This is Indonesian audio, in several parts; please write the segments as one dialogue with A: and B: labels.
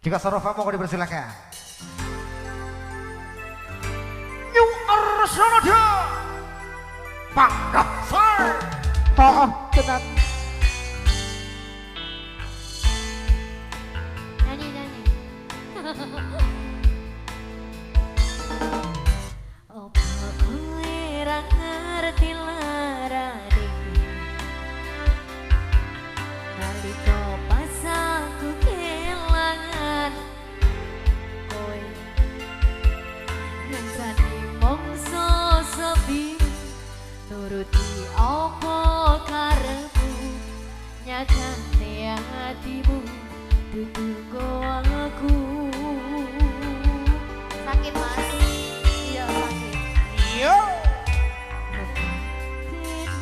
A: Jika Sorofa mau dipersilakan. New Arsenal Panggap Sar.
B: Oh, tenan.
C: Nyanyi. Apa kowe ra ngerti larane nalika pas aku kelangan kowe ngancani mongso sepi nuruti apa karepmu nyatane hatimu dudu aku sakit mas iya sakit
B: Yo.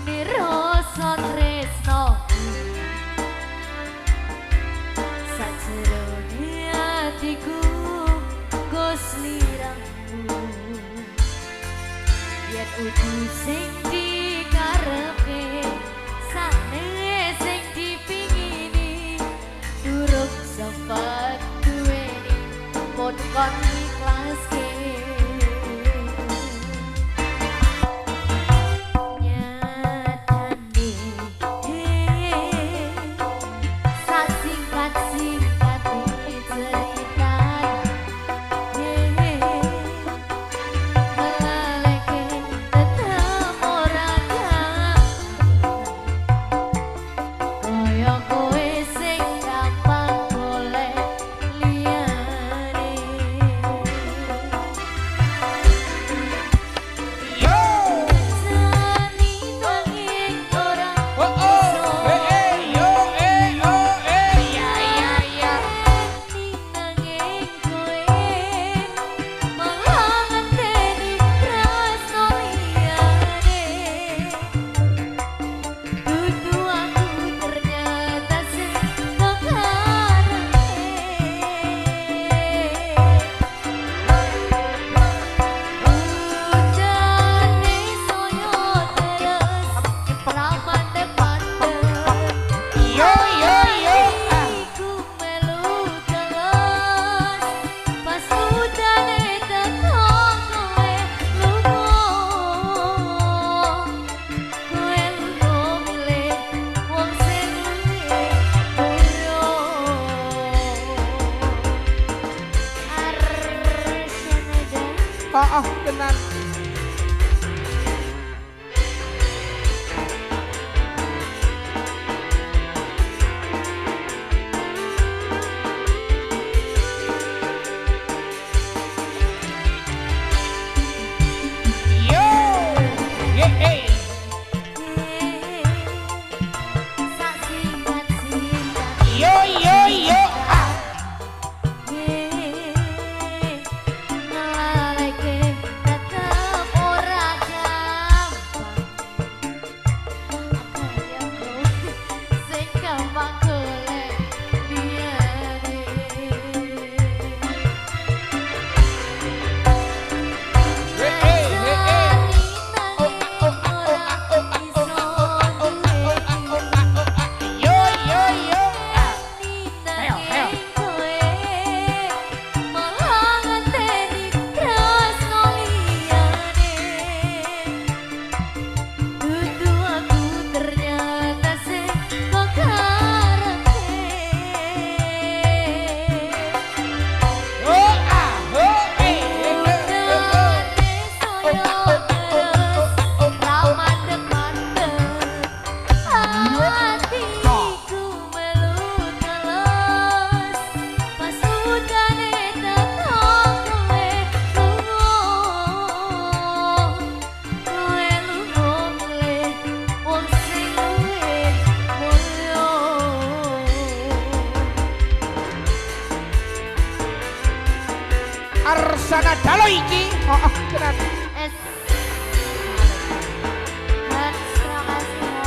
C: ini rasa tresno sajerone hatiku Gus liramu yen udu sing dikarepke sane sing dipingini durung sempat duweni pun kon ikhlaske nyatane sasingkat-singkat cerita melaleke tetep ora koyo kowe sing gampang golek liyane
B: Yo.
C: sani nanging ora
B: Oh oh. Yo ya ya.
C: nanging kowe malah ngenteni tresno liyane dudu aku ternyata sing kekarepe ujane soyo terus pramandeg-mandeg
B: Yo.
C: Iku melu terus pas udane teko kowe lunga milih wong sing luwih ora
B: Oh, tenan. Yo. Hey. Yo. Ah. Arsana Dalo iki. Oh, tenan.
C: Terima kasih.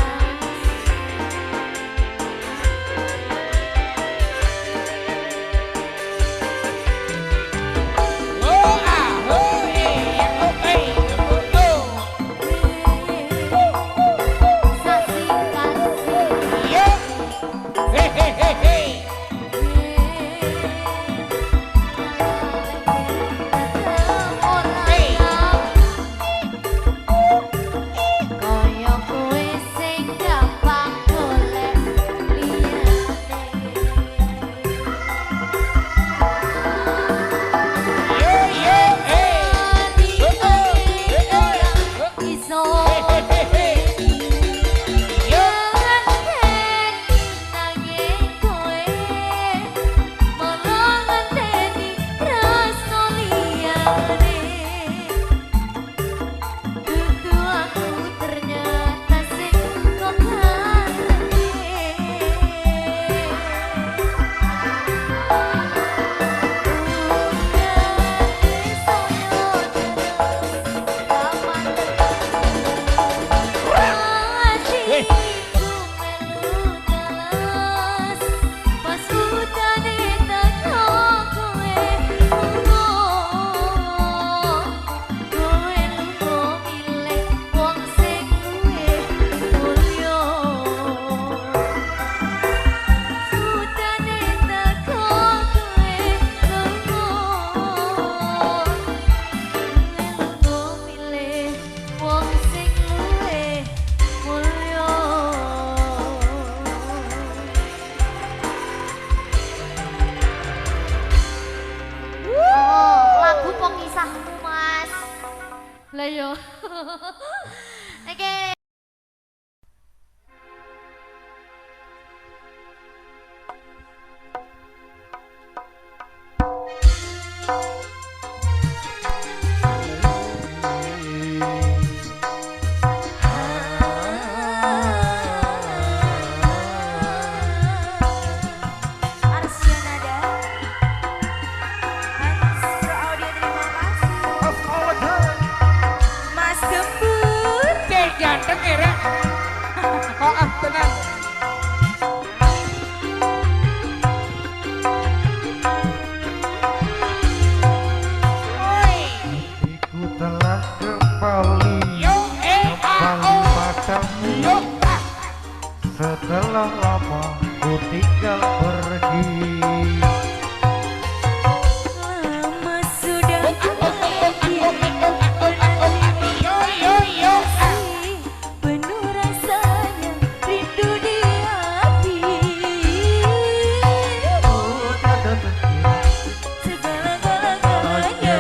C: yo. Oke. Arsyonada Hans Pro Audio terima kasih Mas Gembur
B: Cek ganteng era. Oh ah tenang. Oi.
A: Ku telah kembali
B: Yo
A: kembali padamu
B: yo ah.
A: setelah lama ku tinggal pergi.
C: Lama sudah
B: Yo yo yo ah.
C: penuh rasanya rindu di hati
A: Oh, ada terkira
C: segala-galanya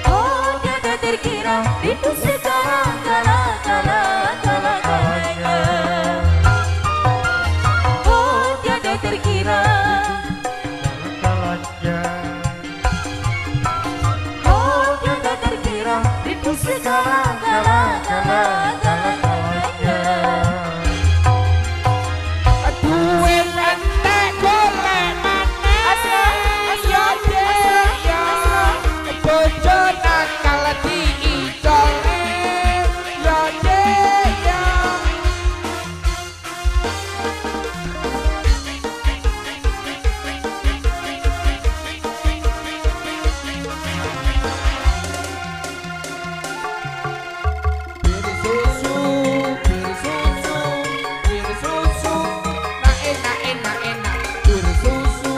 C: oh tiada terkira rindu segala-galanya oh tiada terkira
A: kalanya.
C: oh tiada terkira rindu segala-galanya
B: Duit entek golek maneh. Yo yo yo. Bojo nakal diicole. Yo yo. Bir susu, nah enak enak enak. Bir susu,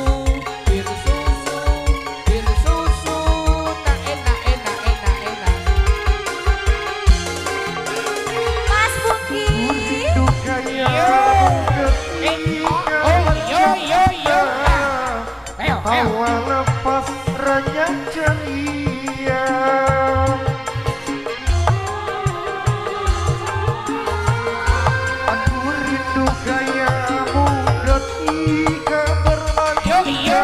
B: nah enak enak enak enak.
C: Mas Buki
A: Rindu kaya ketika
B: Yo yo yo. Ayo ayo.
A: tawa lepas ranya ceria. Aku rindu gayamu ketika
B: Yo, iya.
A: bermanja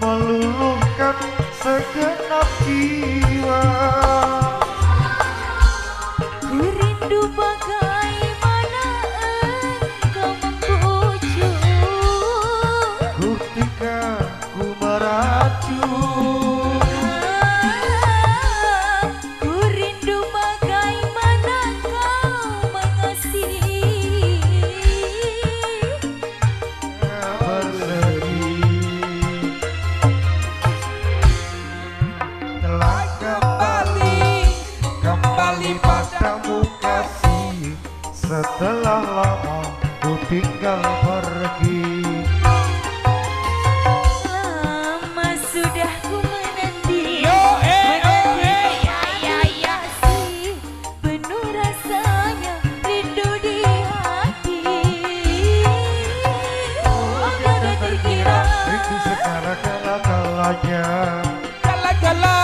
A: meluluhkan segenap jiwa.
C: ku rindu bagaimana engkau membujuk
A: Ketika ku meracun
C: ku rindu bagaimana kau mengasihi
A: bersedih telah kembali padamu kasih setelah lama ku tinggal pergi.
C: lama sudah ku menanti
B: Yo ya ya ya.
C: kasih penuh rasanya rindu di hati oh tiada terkira
A: Rindu segala-galanya.
B: Gala-gala.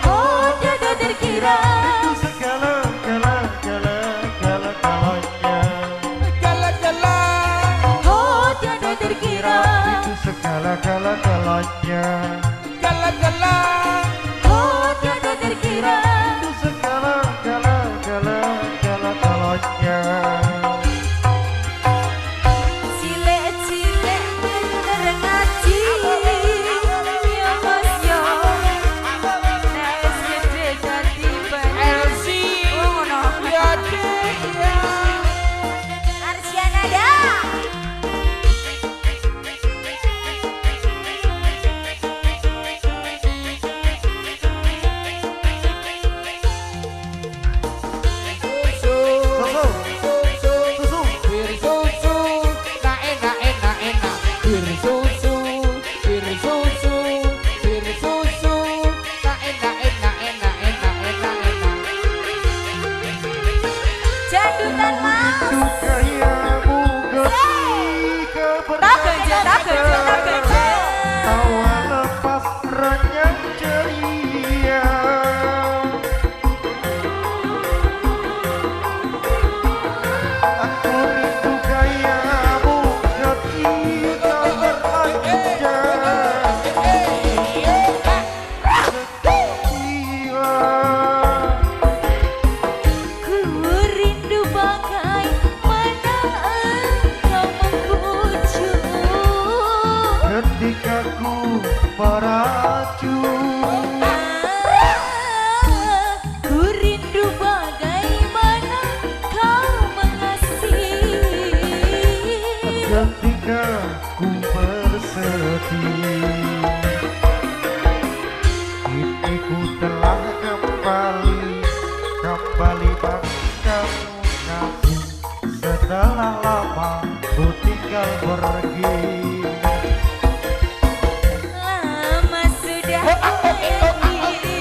C: oh tiada terkira
A: Rindu segala-galanya.
B: Gala-gala.
C: oh tiada terkira
A: Rindu segala-galanya.
B: Gala-gala.
C: oh tiada terkira
A: Rindu segala-galanya.
C: Cilek-cilek ngerengaji ya mas yo nes gede dadi banyak
B: Elsie.
C: oh ngono
B: Ya deh ya.
C: Arsyonada
A: Kini ku telah kembali bagi kamu kasih. Setelah lama ku tinggal pergi.
C: Lama sudah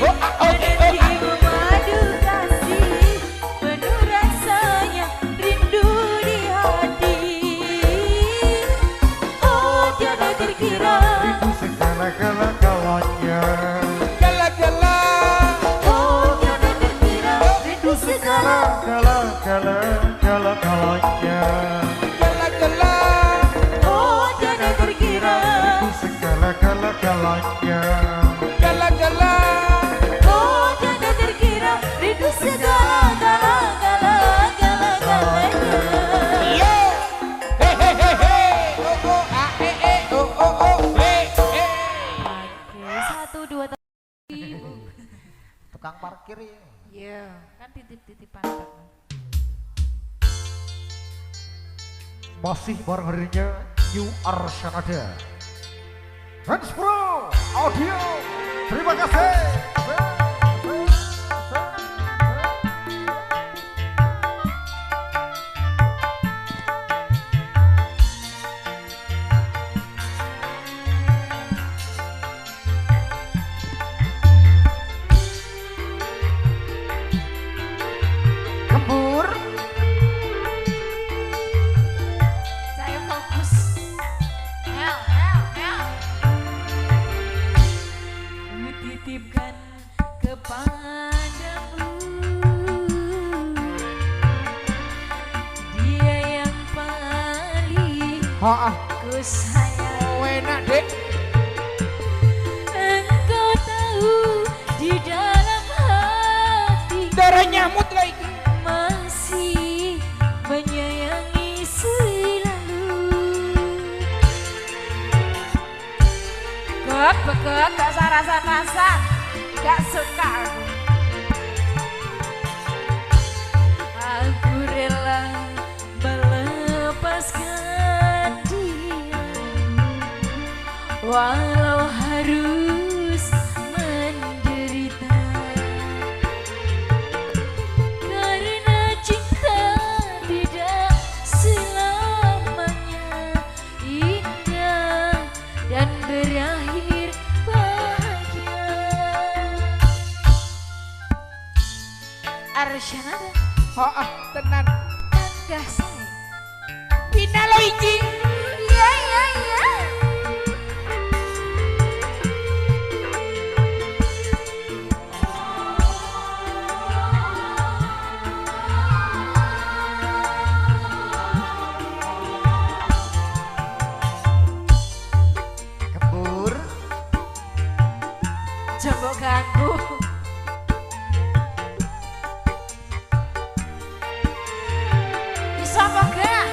C: menantimu madu kasih, penuh rasanya rindu di hati. Oh tiada terkira,
A: Rindu segala-galanya.
B: Gala-gala.
C: oh tiada terkira, rindu segala.
A: Segala-galanya.
B: Gala-gala.
C: Oh tiada terkira,
A: Rindu segala-galanya.
B: Gala-gala.
C: oh tiada terkira, rindu segala galanya.
B: Yo. He he he he. Oh oh ah oh oh oh he he.
C: Oke, 1, 2, 3.
D: Tukang parkir ya.
C: Iya, kan titip-titipan kan.
A: Masih bareng harinya New Arsanada Hans Pro Audio. Terima kasih. Kembur.
C: Saya fokus. Titipkan kepadamu dia yang paling
B: Ha ah.
C: ku sayang.
B: Enak dek.
C: Engkau tahu di dalam hati
B: Darah nyamut lagi.
C: masih menyayangi selalu. Bekek, gak rasa-rasa, gak suka aku. Aku rela melepaskan dia, walau harus menderita. Karena cinta tidak selamanya indah dan berakhir bahagia. Arsanada,
B: Ha ah tenan.
C: tangga saya.
B: Pina lo iki.
C: Ya ya ya.
D: Kebur.
C: Coba ganggu. Bisa apa gak?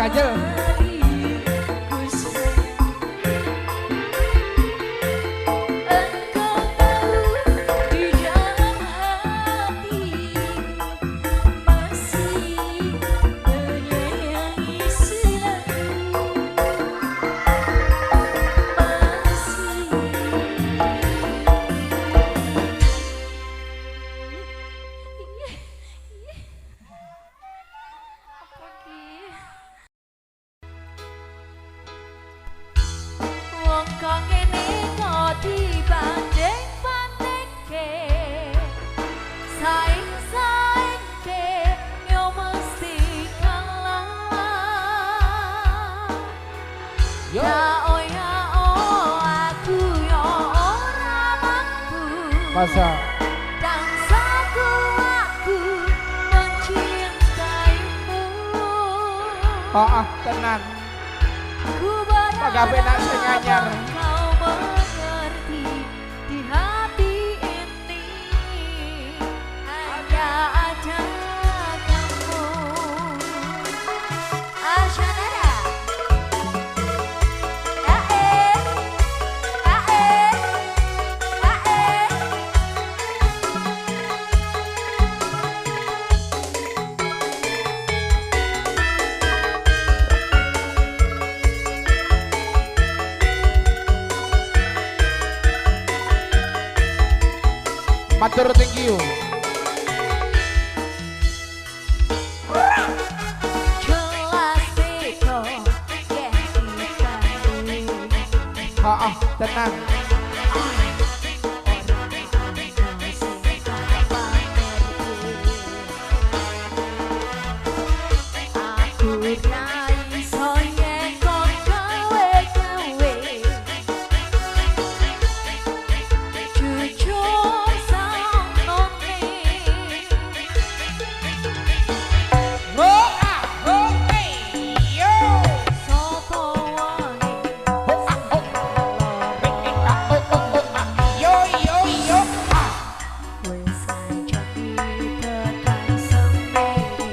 B: Kajel.
C: Wong kok ngene kok dibanding-bandingke, saing-saingke yo mesti kalah.
B: Yo.
C: Ya oh aku yo ora mampu.
B: Masa
C: Dan satu aku mencintaimu.
B: tenan.
C: Ku berharap
B: Pagawe nak sing anyar.
C: kau mengerti di hati ini hanya ada kamu. Ashanara.
B: Matur thank you.
C: Jelas beda yen dibanding.
B: Tenan.
C: Aku ra iso nyekok gawe-gawe. Jujur sanone.
B: Yo.
C: Sopo wae
B: Yo yo yo.
C: wis jadi tekan semene.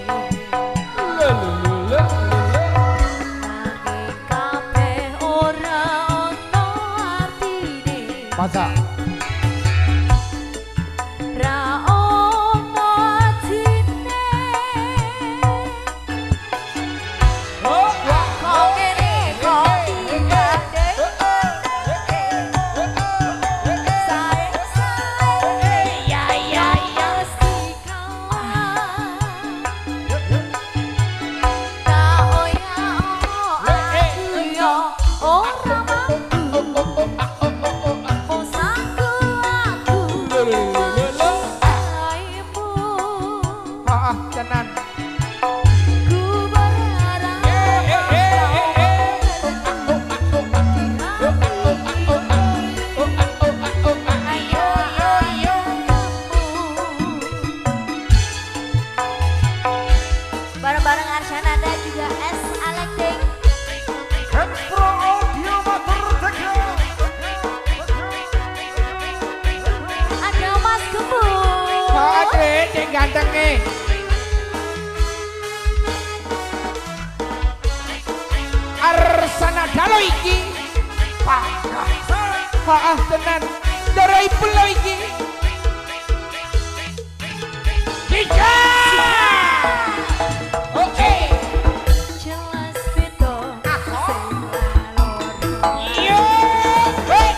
C: Nanging kabeh ora ono artine.
B: Masa
C: Ra ono artine. Kok ngene kok dibanding. Sae-sae ya mesti kalah. Kau ya aku yo ora mampu. Posaku aku mencintaimu.
B: tenan.
C: Ku berharap ayo bareng-bareng Arshanada juga S Alekting.
A: Hands Pro Audio Matur Teka.
C: Ada Mas Gembul.
B: Ade sing ganteng nih. Arsana dalo iki. Tenan. Darai pulau iki. Tiga. Oke.
C: Jelas beda sing lalor.
B: Yo. Hey.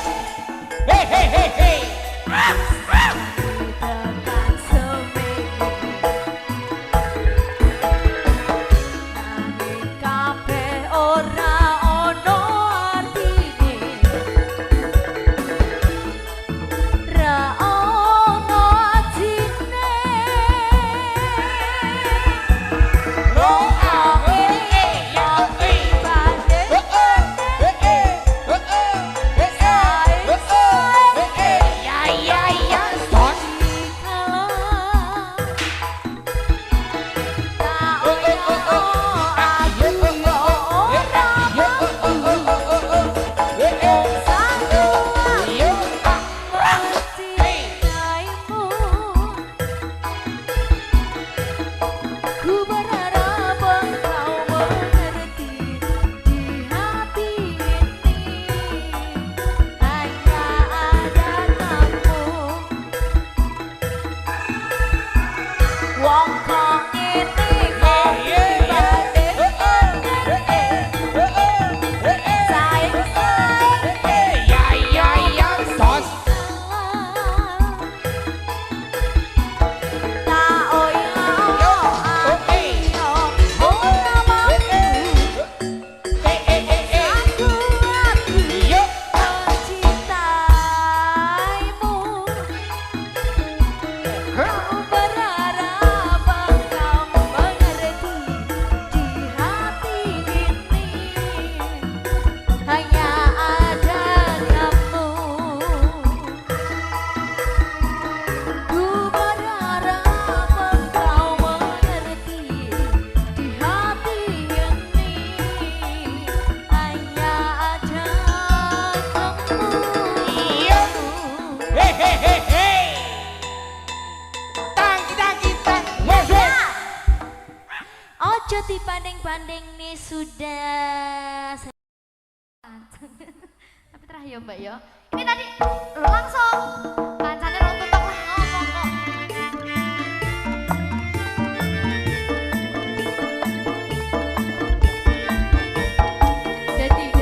C: Tekan semene. Nanging kabeh ora ono artine. Ra ono artine. banding nih sudah. Tapi terakhir ya Mbak ya. Ini tadi langsung kancane rong tutuk lah ngomong kok. Jadi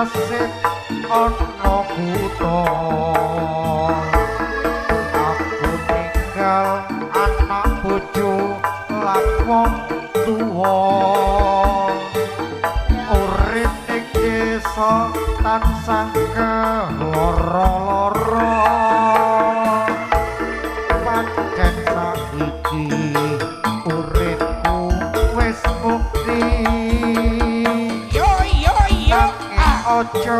A: nasib ana kutha aku tinggal anak bojo lan wong tuwa urip ing desa tansah keloro-loro pancen saiki uripku wis bukti ojo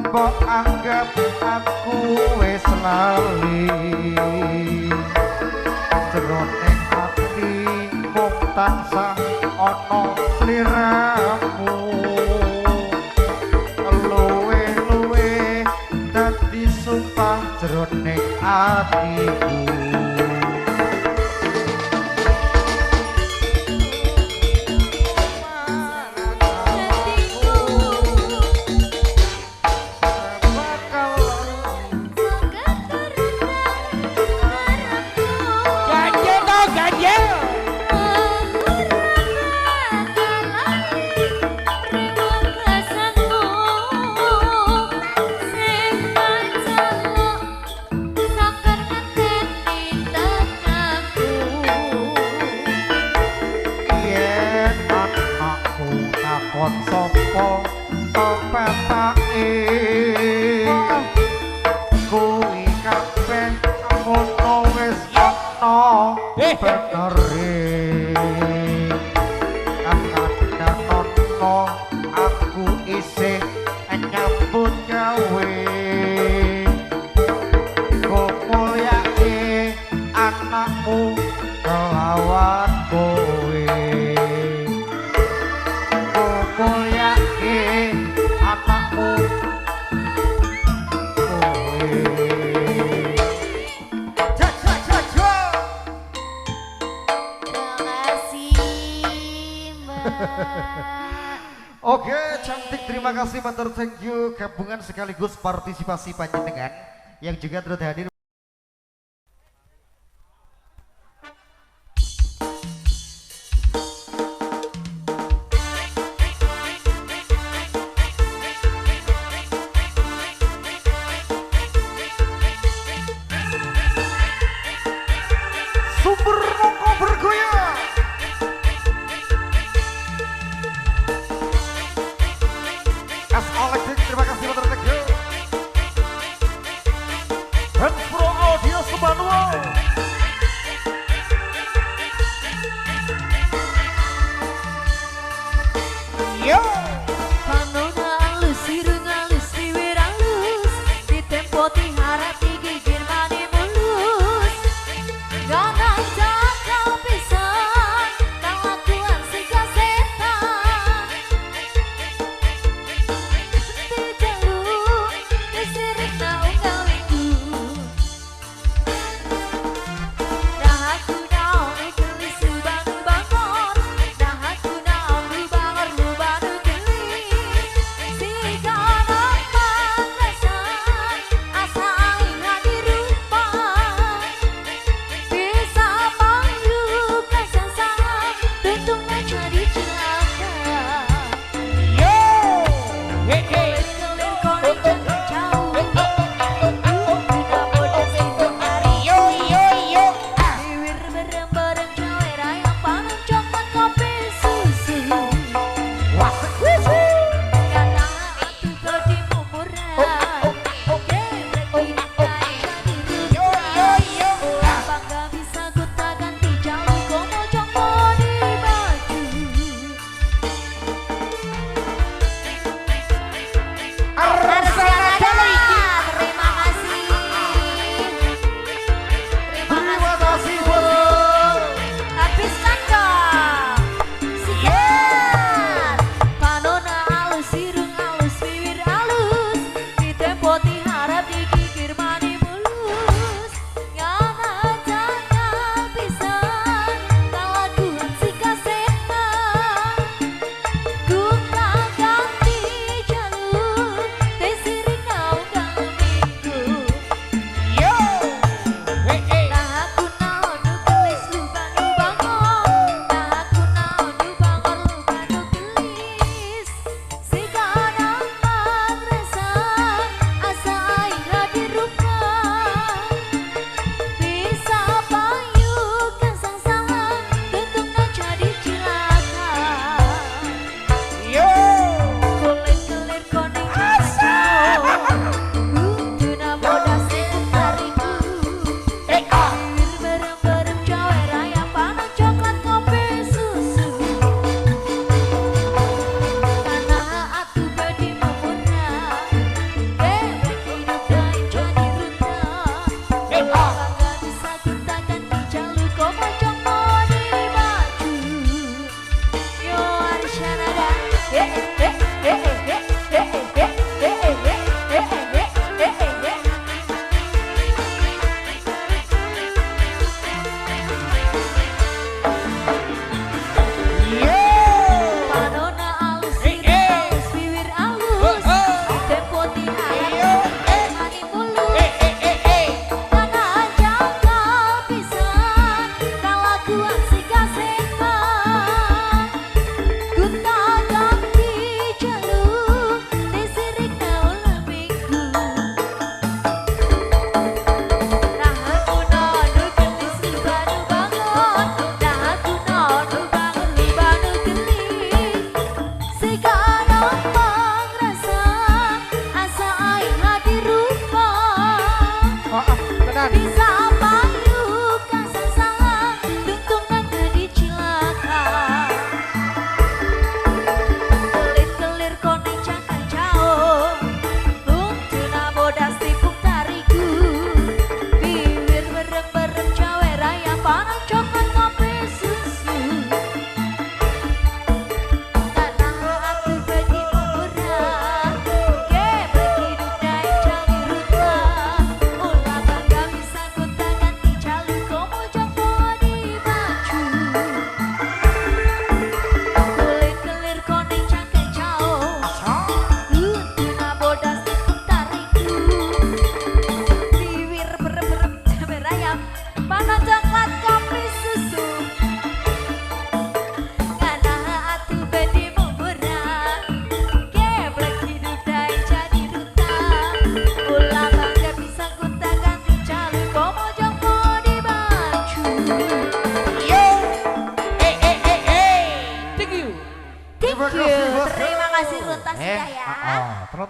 A: mbok anggap aku wis lali jroning ati mung tansah ana sliramu luwe-luwe dadi sumpah jroning atiku. nyambut gawe kumulyake anakmu kelawan kowe kumulyake anakmu kowe ja ja ja ja.
C: Terima kasih Mbak.
A: Oke, cantik, terima kasih matur, thank you gabungan sekaligus partisipasi panjenengan yang juga turut hadir. Sumber mongko bergoyang. S. Alexis, terima kasih matur, thank you.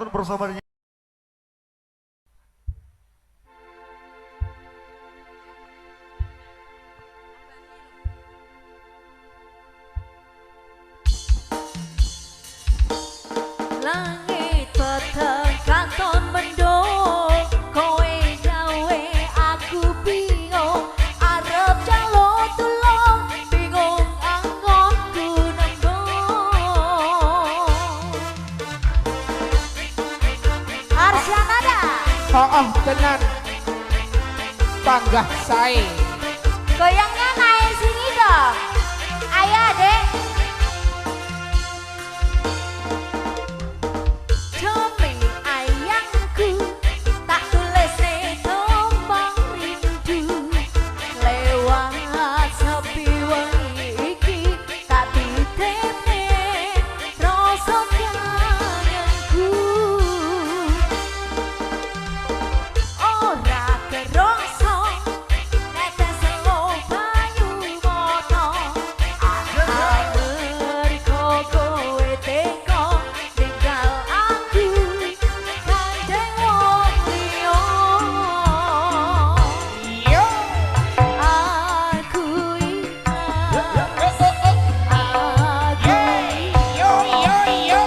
A: pantun bersama dengan
C: Langit peteng katon mendung, kowe gawe aku bingung, arep jalo tulung, bingung anggonku nembung. Arsyana dah.
B: Oh tenan. Panggah sae.
C: Goyangnya naik sini dong. Ayo adek. Comi ayangku, tak tulis tombang rindu. Lewat sepi wengi iki, tak titipne rasa kangenku. Ora kerasa netes lo banyu moto, amerko kowe teko tinggal aku kandeng wong liya.
B: Yo.
C: Aku ikhlas, aku
B: Yo yo yo.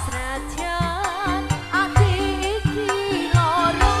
C: senajan ati iki lara.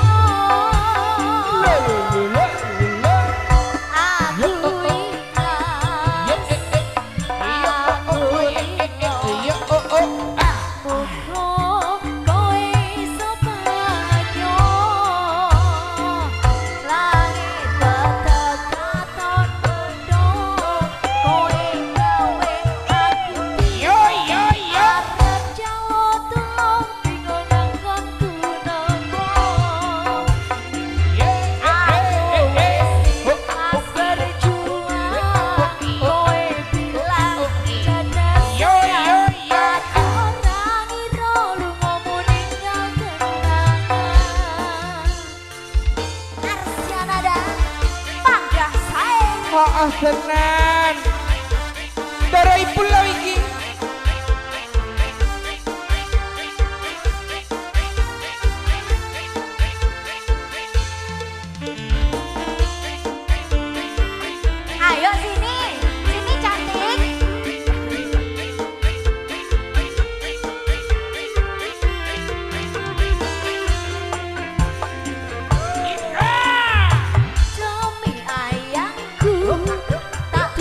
C: Aku
B: tenan. Darah pulau iki.
C: Ayo sini, sini cantik. Comi ayangku, tak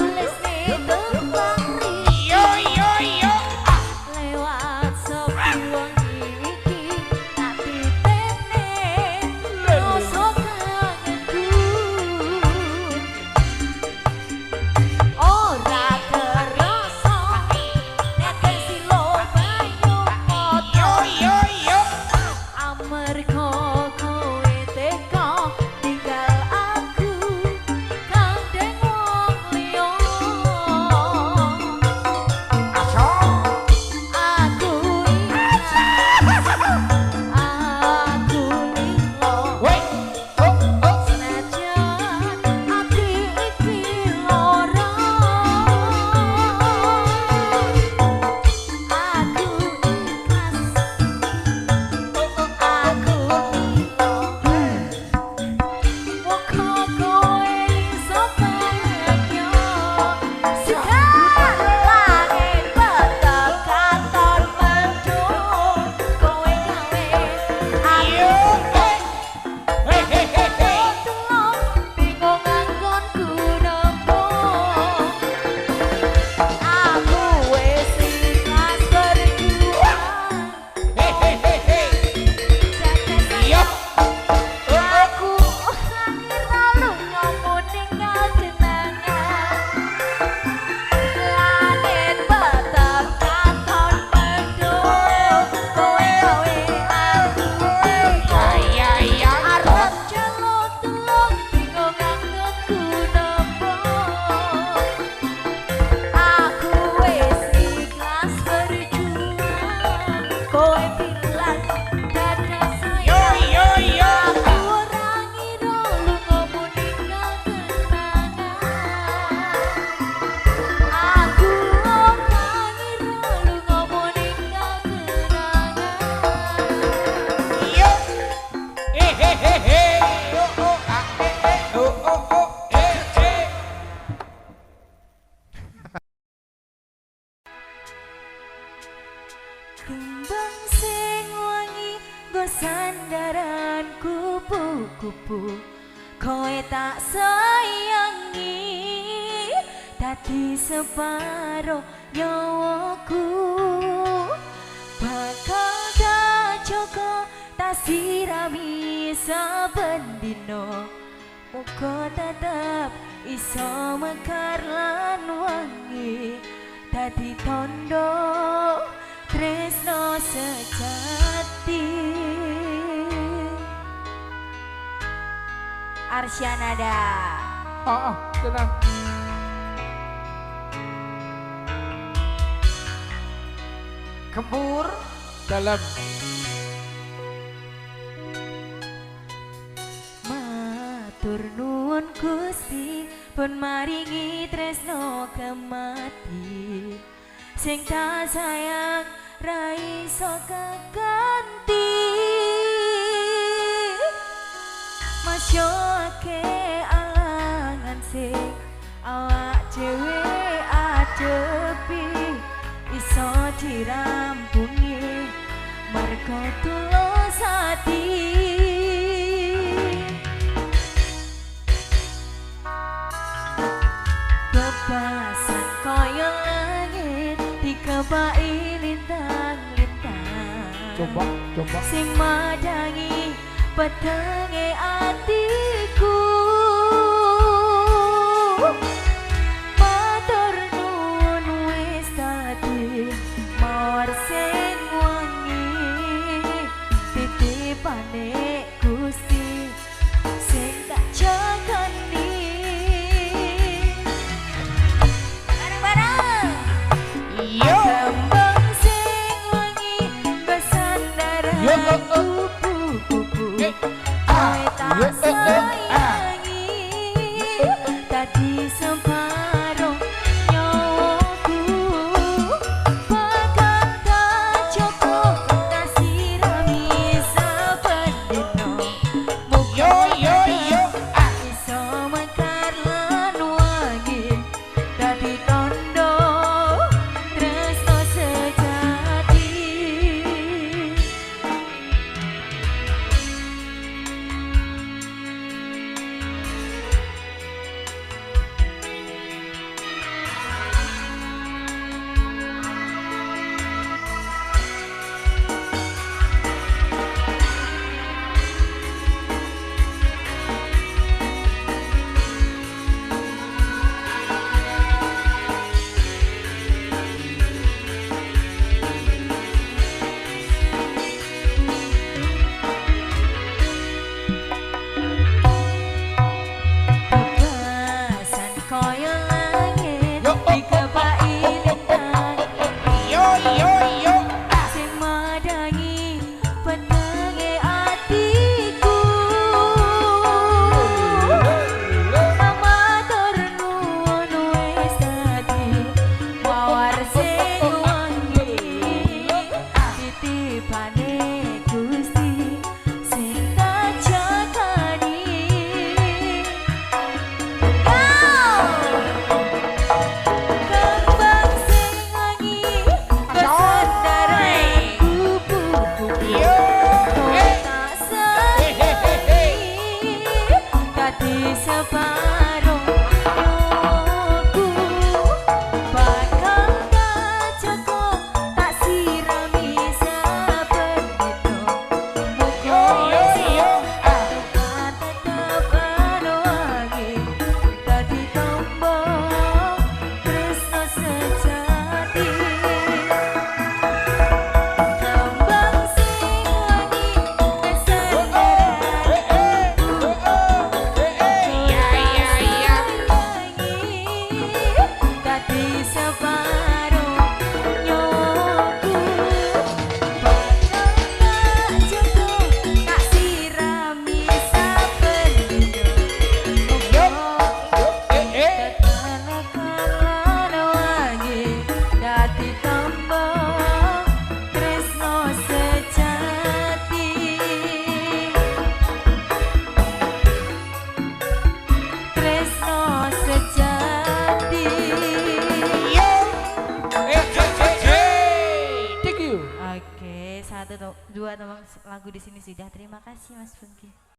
E: sandaran kupu-kupu kowe tak sayangi dadi separo nyawaku bakal tak joko tak sirami saben dino muga tetep iso mekar lan wangi dadi tondo tresno sejati. Arsyanada.
B: Oh, tenang.
A: Kempur
B: Dalam.
E: Matur nuwun Gusti pun maringi tresno kemati sing tak sayang ra iso keganti masyake alangan sing awak dhewe adepi iso dirampungi mergo tulus ati bebasan koyo langit dikebaki lintang-lintang
B: Coba.
E: sing madangi pedenge atiku matur nuwun wis dadi mawar sing wangi titipane Gusti sing tak jagani bareng-bareng
B: Yo.
E: kembang sing wangi besandaran
B: Yo.
E: kupu-kupu
B: Eh.
E: kowe tak
B: Yo.
E: dua tembang lagu di sini sudah. Terima kasih Mas Pungki.